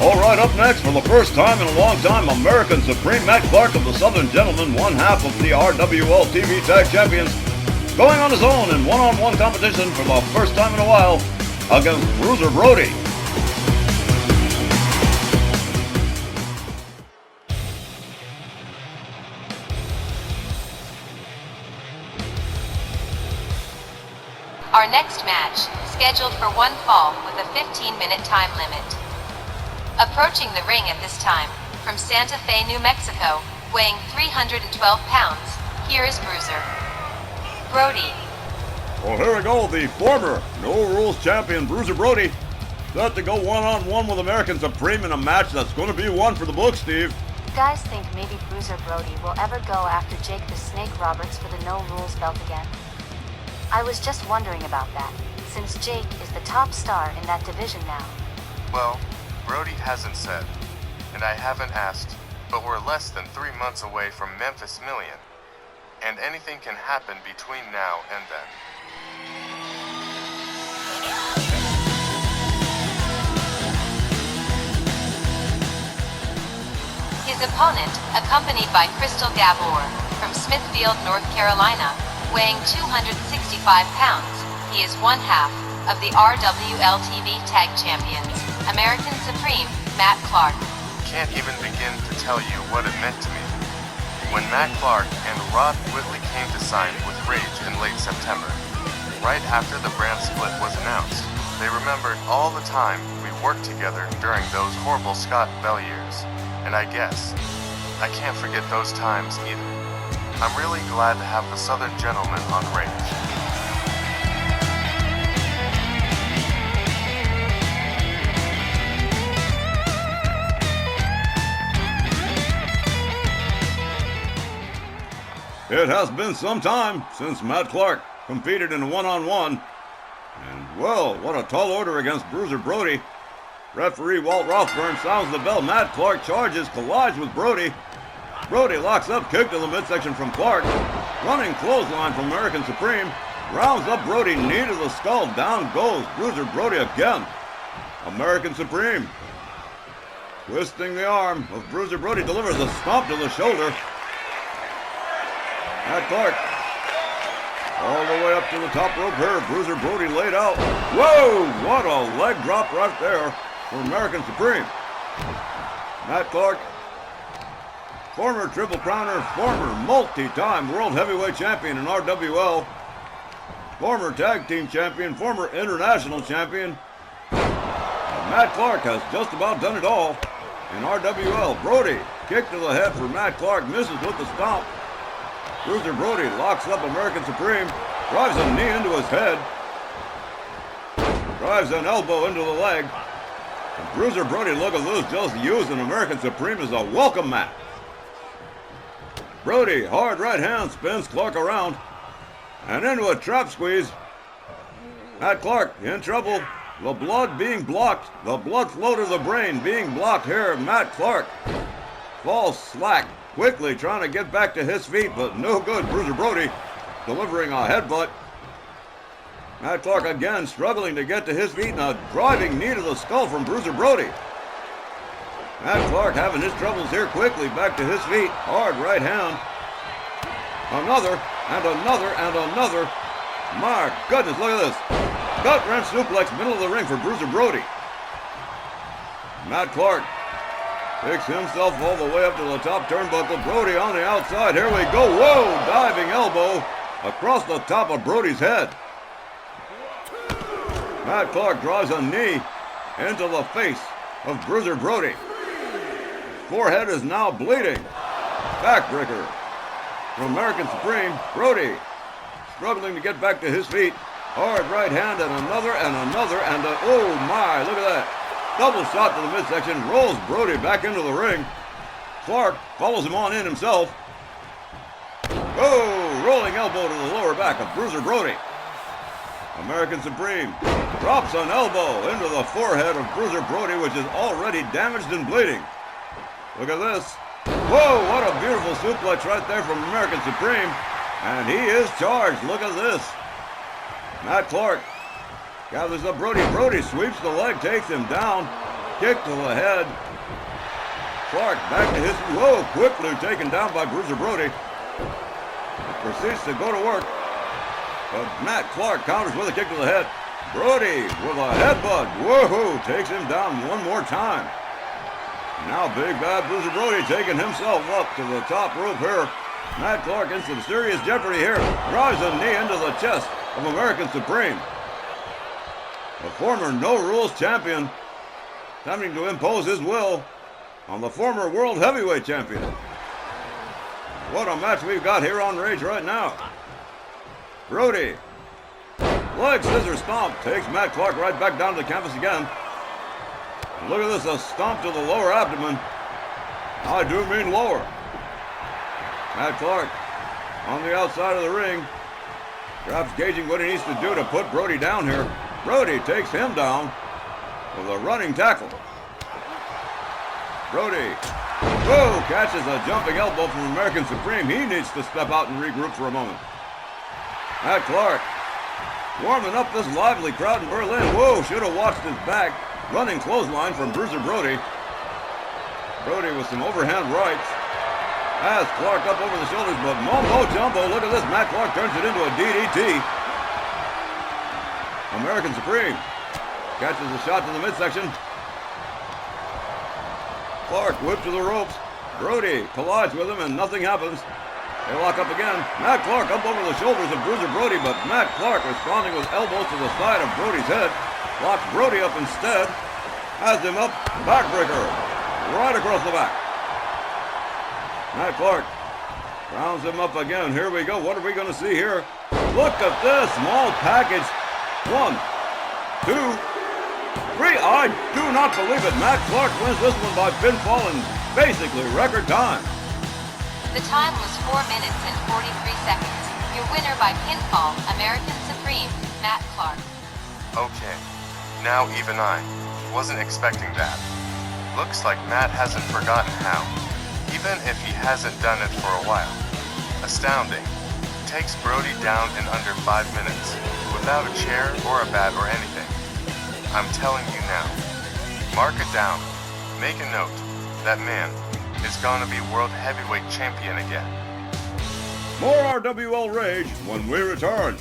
All right, up next, for the first time in a long time, American Supreme Matt Clark of the Southern Gentlemen, one half of the RWL TV Tag Champions, going on his own in one-on-one competition for the first time in a while against Bruiser Brody. Our next match, scheduled for one fall with a 15-minute time limit. Approaching the ring at this time, from Santa Fe, New Mexico, weighing 312 pounds, here is Bruiser Brody. Well, here we go, the former No Rules champion Bruiser Brody, set to go one-on-one with American Supreme in a match that's going to be one for the book, Steve. Guys think maybe Bruiser Brody will ever go after Jake the Snake Roberts for the No Rules belt again? I was just wondering about that, since Jake is the top star in that division now. Well, Brody hasn't said, and I haven't asked, but we're less than 3 months away from Memphis Million, and anything can happen between now and then. His opponent, accompanied by Crystal Gabor, from Smithfield, North Carolina, weighing 265 pounds, he is one half of the RWL TV Tag Champions, American Supreme, Matt Clark. Can't even begin to tell you what it meant to me. When Matt Clark and Rod Whitley came to sign with Rage in late September, right after the brand split was announced, they remembered all the time we worked together during those horrible Scott Bell years, and I guess I can't forget those times either. I'm really glad to have the Southern Gentlemen on Rage. It has been some time since Matt Clark competed in a one-on-one. And, well, what a tall order against Bruiser Brody. Referee Walt Rothburn sounds the bell. Matt Clark charges, collides with Brody. Brody locks up, kick to the midsection from Clark. Running clothesline from American Supreme. Rounds up Brody, knee to the skull. Down goes Bruiser Brody again. American Supreme. Twisting the arm of Bruiser Brody, delivers a stomp to the shoulder. Matt Clark all the way up to the top rope here. Bruiser Brody laid out. Whoa! What a leg drop right there for American Supreme. Matt Clark, former Triple Crowner, former multi-time World Heavyweight Champion in RWL, former Tag Team Champion, former International Champion. Matt Clark has just about done it all in RWL. Brody, kick to the head for Matt Clark, misses with the stomp. Bruiser Brody locks up American Supreme, drives a knee into his head, drives an elbow into the leg. And Bruiser Brody, look at this, just using American Supreme as a welcome mat. Brody, hard right hand, spins Clark around, and into a trap squeeze. Matt Clark in trouble, the blood being blocked, the blood flow to the brain being blocked here. Matt Clark falls slack, quickly trying to get back to his feet, but no good. Bruiser Brody delivering a headbutt. Matt Clark again struggling to get to his feet, and a driving knee to the skull from Bruiser Brody. Matt Clark having his troubles here, quickly back to his feet. Hard right hand. Another, and another, and another. My goodness, look at this. Gut wrench suplex, middle of the ring for Bruiser Brody. Matt Clark picks himself all the way up to the top turnbuckle. Brody on the outside. Here we go. Whoa! Diving elbow across the top of Brody's head. Matt Clark drives a knee into the face of Bruiser Brody. Forehead is now bleeding. Backbreaker from American Supreme. Brody struggling to get back to his feet. Hard right hand, and another, and another, and oh my, look at that. Double shot to the midsection, rolls Brody back into the ring. Clark follows him on in himself. Oh, rolling elbow to the lower back of Bruiser Brody. American Supreme drops an elbow into the forehead of Bruiser Brody, which is already damaged and bleeding. Look at this. Whoa, what a beautiful suplex right there from American Supreme. And he is charged. Look at this. Matt Clark gathers up Brody. Brody sweeps the leg, takes him down. Kick to the head. Clark back to his... Whoa, quickly taken down by Bruiser Brody. Proceeds to go to work. But Matt Clark counters with a kick to the head. Brody with a headbutt. Whoa, takes him down one more time. Now Big Bad Bruiser Brody taking himself up to the top rope here. Matt Clark in some serious jeopardy here. Drives a knee into the chest of American Supreme. The former No Rules champion attempting to impose his will on the former World Heavyweight champion. What a match we've got here on Rage right now. Brody, leg scissor stomp, takes Matt Clark right back down to the canvas again. And look at this, a stomp to the lower abdomen. I do mean lower. Matt Clark on the outside of the ring. Perhaps gauging what he needs to do to put Brody down here. Brody takes him down with a running tackle. Brody, whoa, catches a jumping elbow from American Supreme. He needs to step out and regroup for a moment. Matt Clark warming up this lively crowd in Berlin. Whoa, should have watched his back. Running clothesline from Bruiser Brody. Brody with some overhand rights. Has Clark up over the shoulders, but mumbo jumbo, look at this. Matt Clark turns it into a DDT. American Supreme catches a shot to the midsection. Clark whipped to the ropes. Brody collides with him and nothing happens. They lock up again. Matt Clark up over the shoulders of Bruiser Brody, but Matt Clark responding with elbows to the side of Brody's head. Locks Brody up instead. Has him up. Backbreaker. Right across the back. Matt Clark rounds him up again. Here we go. What are we going to see here? Look at this. Small package. 1, 2, 3. I do not believe it. Matt Clark wins this one by pinfall in basically record time. The time was 4 minutes and 43 seconds. Your winner by pinfall, American Supreme, Matt Clark. Okay, now even I wasn't expecting that. Looks like Matt hasn't forgotten how, even if he hasn't done it for a while. Astounding. Takes Brody down in under 5 minutes, without a chair or a bat or anything. I'm telling you now. Mark it down. Make a note. That man is gonna be World Heavyweight Champion again. More RWL Rage when we return.